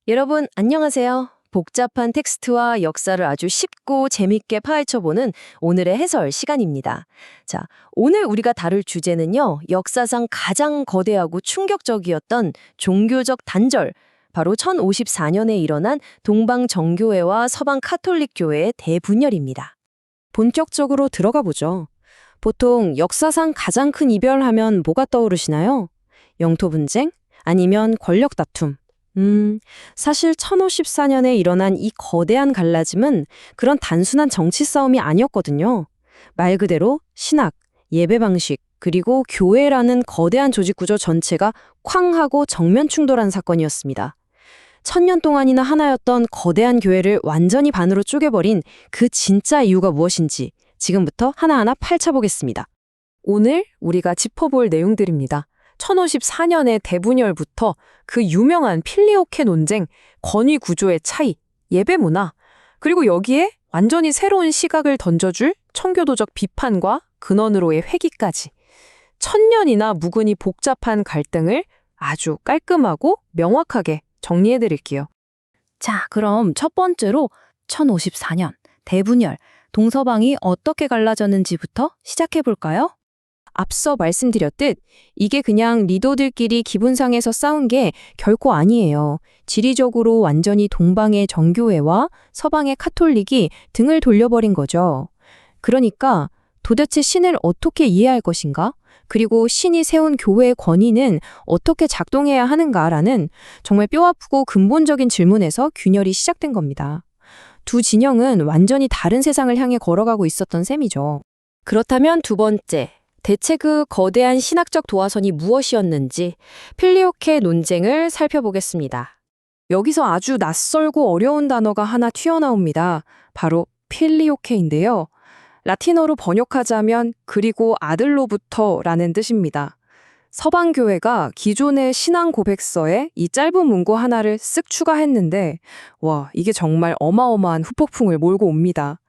여러분, 안녕하세요. 복잡한 텍스트와 역사를 아주 쉽고 재밌게 파헤쳐보는 오늘의 해설 시간입니다. 자, 오늘 우리가 다룰 주제는요, 역사상 가장 거대하고 충격적이었던 종교적 단절, 바로 1054년에 일어난 동방 정교회와 서방 카톨릭 교회의 대분열입니다. 본격적으로 들어가 보죠. 보통 역사상 가장 큰 이별하면 뭐가 떠오르시나요? 영토 분쟁? 아니면 권력 다툼? 사실 1054년에 일어난 이 거대한 갈라짐은 그런 단순한 정치 싸움이 아니었거든요. 말 그대로 신학, 예배 방식, 그리고 교회라는 거대한 조직 구조 전체가 쾅 하고 정면 충돌한 사건이었습니다. 1000년 동안이나 하나였던 거대한 교회를 완전히 반으로 쪼개버린 그 진짜 이유가 무엇인지 지금부터 하나하나 파헤쳐보겠습니다. 오늘 우리가 짚어볼 내용들입니다. 1054년의 대분열부터 그 유명한 필리오케 논쟁, 권위 구조의 차이, 예배 문화, 그리고 여기에 완전히 새로운 시각을 던져줄 청교도적 비판과 근원으로의 회귀까지 1000년이나 묵은이 복잡한 갈등을 아주 깔끔하고 명확하게 정리해드릴게요. 자, 그럼 첫 번째로 1054년 대분열, 동서방이 어떻게 갈라졌는지부터 시작해볼까요? 앞서 말씀드렸듯 이게 그냥 리더들끼리 기분 상해서 싸운 게 결코 아니에요. 지리적으로 완전히 동방의 정교회와 서방의 카톨릭이 등을 돌려버린 거죠. 그러니까 도대체 신을 어떻게 이해할 것인가? 그리고 신이 세운 교회의 권위는 어떻게 작동해야 하는가라는 정말 뼈아프고 근본적인 질문에서 균열이 시작된 겁니다. 두 진영은 완전히 다른 세상을 향해 걸어가고 있었던 셈이죠. 그렇다면 두 번째, 대체 그 거대한 신학적 도화선이 무엇이었는지 필리오케 논쟁을 살펴보겠습니다. 여기서 아주 낯설고 어려운 단어가 하나 튀어나옵니다. 바로 필리오케인데요. 라틴어로 번역하자면 그리고 아들로부터라는 뜻입니다. 서방교회가 기존의 신앙 고백서에 이 짧은 문구 하나를 쓱 추가했는데 와, 이게 정말 어마어마한 후폭풍을 몰고 옵니다.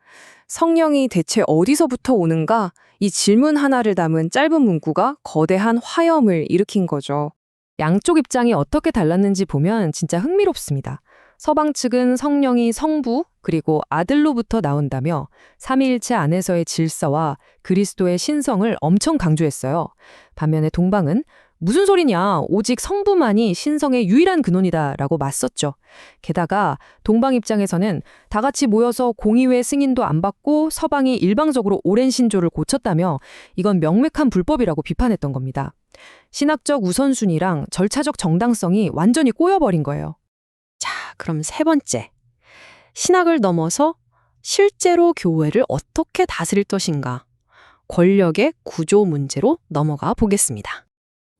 성령이 대체 어디서부터 오는가? 이 질문 하나를 담은 짧은 문구가 거대한 화염을 일으킨 거죠. 양쪽 입장이 어떻게 달랐는지 보면 진짜 흥미롭습니다. 서방 측은 성령이 성부 그리고 아들로부터 나온다며 삼위일체 안에서의 질서와 그리스도의 신성을 엄청 강조했어요. 반면에 동방은 무슨 소리냐, 오직 성부만이 신성의 유일한 근원이다라고 맞섰죠. 게다가 동방 입장에서는 다 같이 모여서 공의회 승인도 안 받고 서방이 일방적으로 오랜 신조를 고쳤다며 이건 명백한 불법이라고 비판했던 겁니다. 신학적 우선순위랑 절차적 정당성이 완전히 꼬여버린 거예요. 자, 그럼 세 번째. 신학을 넘어서 실제로 교회를 어떻게 다스릴 것인가? 권력의 구조 문제로 넘어가 보겠습니다.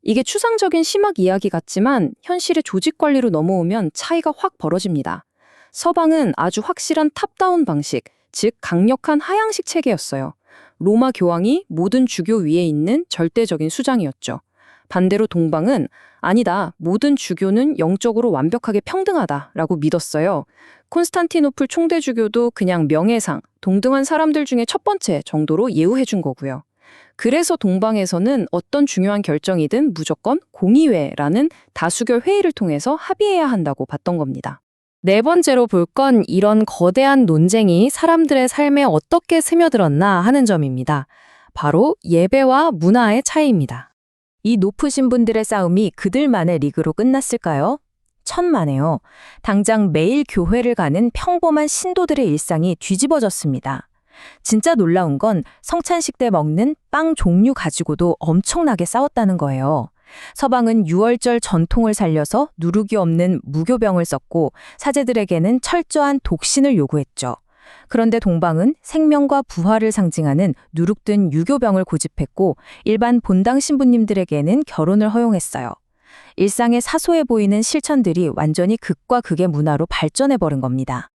이게 추상적인 심학 이야기 같지만 현실의 조직 관리로 넘어오면 차이가 확 벌어집니다. 서방은 아주 확실한 탑다운 방식, 즉 강력한 하향식 체계였어요. 로마 교황이 모든 주교 위에 있는 절대적인 수장이었죠. 반대로 동방은 아니다, 모든 주교는 영적으로 완벽하게 평등하다라고 믿었어요. 콘스탄티노플 총대주교도 그냥 명예상, 동등한 사람들 중에 첫 번째 정도로 예우해준 거고요. 그래서 동방에서는 어떤 중요한 결정이든 무조건 공의회라는 다수결 회의를 통해서 합의해야 한다고 봤던 겁니다. 네 번째로 볼 건 이런 거대한 논쟁이 사람들의 삶에 어떻게 스며들었나 하는 점입니다. 바로 예배와 문화의 차이입니다. 이 높으신 분들의 싸움이 그들만의 리그로 끝났을까요? 천만에요. 당장 매일 교회를 가는 평범한 신도들의 일상이 뒤집어졌습니다. 진짜 놀라운 건 성찬식 때 먹는 빵 종류 가지고도 엄청나게 싸웠다는 거예요. 서방은 유월절 전통을 살려서 누룩이 없는 무교병을 썼고 사제들에게는 철저한 독신을 요구했죠. 그런데 동방은 생명과 부활을 상징하는 누룩든 유교병을 고집했고 일반 본당 신부님들에게는 결혼을 허용했어요. 일상에 사소해 보이는 실천들이 완전히 극과 극의 문화로 발전해버린 겁니다.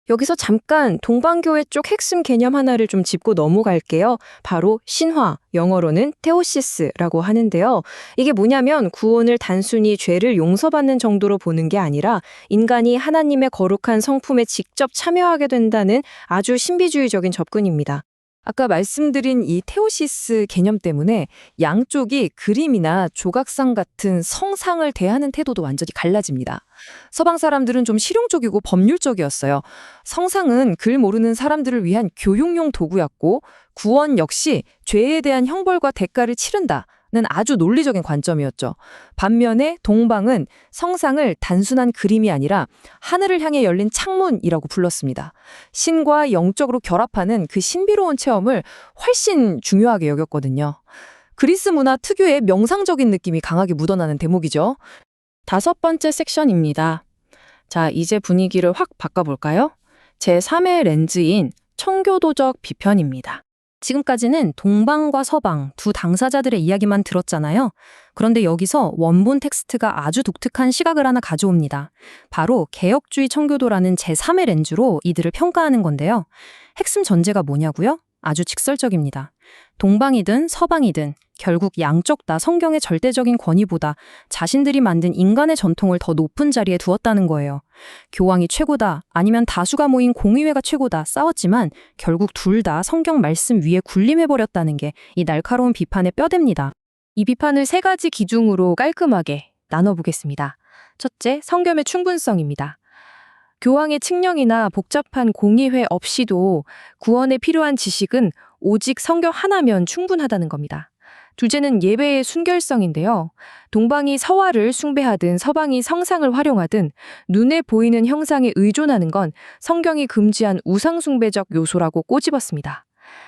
여기서 잠깐 동방교회 쪽 핵심 개념 하나를 좀 짚고 넘어갈게요. 바로 신화, 영어로는 테오시스라고 하는데요. 이게 뭐냐면 구원을 단순히 죄를 용서받는 정도로 보는 게 아니라 인간이 하나님의 거룩한 성품에 직접 참여하게 된다는 아주 신비주의적인 접근입니다. 아까 말씀드린 이 테오시스 개념 때문에 양쪽이 그림이나 조각상 같은 성상을 대하는 태도도 완전히 갈라집니다. 서방 사람들은 좀 실용적이고 법률적이었어요. 성상은 글 모르는 사람들을 위한 교육용 도구였고 구원 역시 죄에 대한 형벌과 대가를 치른다. 는 아주 논리적인 관점이었죠. 반면에 동방은 성상을 단순한 그림이 아니라 하늘을 향해 열린 창문이라고 불렀습니다. 신과 영적으로 결합하는 그 신비로운 체험을 훨씬 중요하게 여겼거든요. 그리스 문화 특유의 명상적인 느낌이 강하게 묻어나는 대목이죠. 5번째 섹션입니다. 자, 이제 분위기를 확 바꿔볼까요? 제3의 렌즈인 청교도적 비편입니다. 지금까지는 동방과 서방 두 당사자들의 이야기만 들었잖아요. 그런데 여기서 원본 텍스트가 아주 독특한 시각을 하나 가져옵니다. 바로 개혁주의 청교도라는 제3의 렌즈로 이들을 평가하는 건데요. 핵심 전제가 뭐냐고요? 아주 직설적입니다. 동방이든 서방이든 결국 양쪽 다 성경의 절대적인 권위보다 자신들이 만든 인간의 전통을 더 높은 자리에 두었다는 거예요. 교황이 최고다, 아니면 다수가 모인 공의회가 최고다 싸웠지만 결국 둘 다 성경 말씀 위에 군림해버렸다는 게 이 날카로운 비판의 뼈대입니다. 이 비판을 3가지 기준으로 깔끔하게 나눠보겠습니다. 첫째, 성경의 충분성입니다. 교황의 칙령이나 복잡한 공의회 없이도 구원에 필요한 지식은 오직 성경 하나면 충분하다는 겁니다. 둘째는 예배의 순결성인데요. 동방이 서화를 숭배하든 서방이 성상을 활용하든 눈에 보이는 형상에 의존하는 건 성경이 금지한 우상숭배적 요소라고 꼬집었습니다.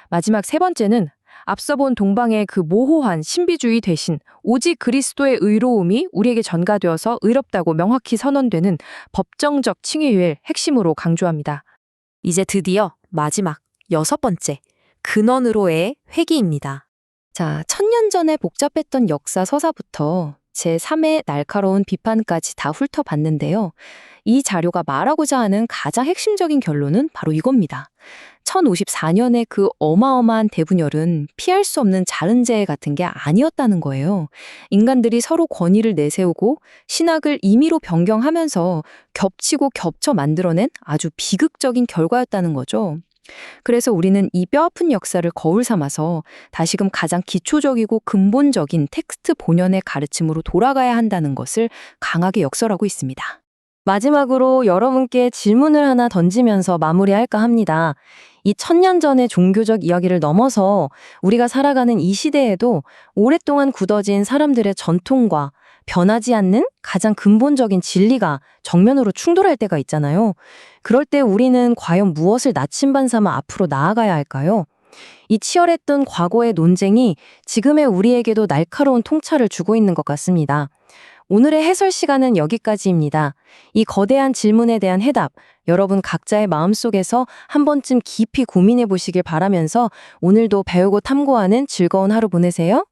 마지막 3번째는 앞서 본 동방의 그 모호한 신비주의 대신 오직 그리스도의 의로움이 우리에게 전가되어서 의롭다고 명확히 선언되는 법정적 칭의를 핵심으로 강조합니다. 이제 드디어 마지막 6번째, 근원으로의 회귀입니다. 자, 1000년 전에 복잡했던 역사 서사부터 제3의 날카로운 비판까지 다 훑어봤는데요. 이 자료가 말하고자 하는 가장 핵심적인 결론은 바로 이겁니다. 1054년의 그 어마어마한 대분열은 피할 수 없는 자른재해 같은 게 아니었다는 거예요. 인간들이 서로 권위를 내세우고 신학을 임의로 변경하면서 겹치고 겹쳐 만들어낸 아주 비극적인 결과였다는 거죠. 그래서 우리는 이 뼈아픈 역사를 거울 삼아서 다시금 가장 기초적이고 근본적인 텍스트 본연의 가르침으로 돌아가야 한다는 것을 강하게 역설하고 있습니다. 마지막으로 여러분께 질문을 하나 던지면서 마무리할까 합니다. 이 1000년 전의 종교적 이야기를 넘어서 우리가 살아가는 이 시대에도 오랫동안 굳어진 사람들의 전통과 변하지 않는 가장 근본적인 진리가 정면으로 충돌할 때가 있잖아요. 그럴 때 우리는 과연 무엇을 나침반 삼아 앞으로 나아가야 할까요? 이 치열했던 과거의 논쟁이 지금의 우리에게도 날카로운 통찰을 주고 있는 것 같습니다. 오늘의 해설 시간은 여기까지입니다. 이 거대한 질문에 대한 해답, 여러분 각자의 마음속에서 한 번쯤 깊이 고민해 보시길 바라면서 오늘도 배우고 탐구하는 즐거운 하루 보내세요.